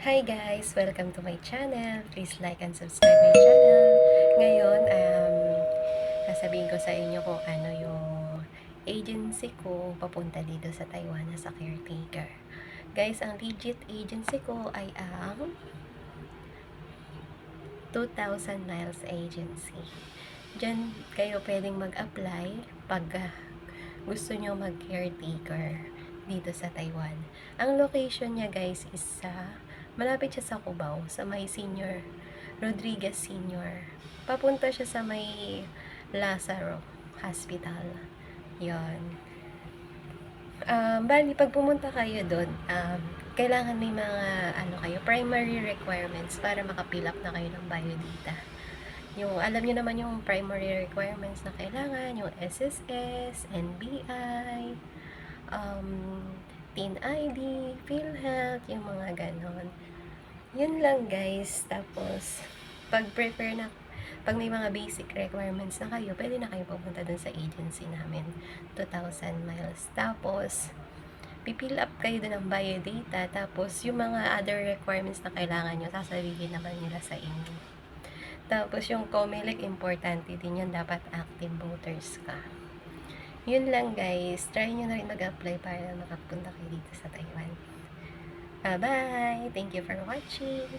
Hi guys! Welcome to my channel. Please like and subscribe my channel. Ngayon, sasabihin ko sa inyo kung ano yung agency ko papunta dito sa Taiwan na sa caretaker. Guys, ang legit agency ko ay ang 2,000 Miles Agency. Diyan kayo pwedeng mag-apply pag gusto nyo mag-caretaker dito sa Taiwan. Ang location niya guys is malapit siya sa Cubao, sa may Senior Rodriguez Senior. Papunta siya sa may Lazaro Hospital. Yon. Bali, pag pumunta kayo doon, kailangan may mga primary requirements para makapill up na kayo ng biodata. Yung, alam niyo naman yung primary requirements na kailangan, yung SSS, NBI, TIN ID, PhilHealth, yung mga ganon. Yun lang guys. Tapos, pag may mga basic requirements na kayo, pwede na kayo pupunta dun sa agency namin, 2,000 miles. Tapos, pipill up kayo dun ng biodata. Tapos, yung mga other requirements na kailangan nyo, sasabihin naman nila sa inyo. Tapos, yung COMELEC, importante din yun. Dapat active voters ka. Yun lang guys. Try nyo na rin mag-apply para makapunta kayo dito sa Taiwan. Bye-bye! Thank you for watching!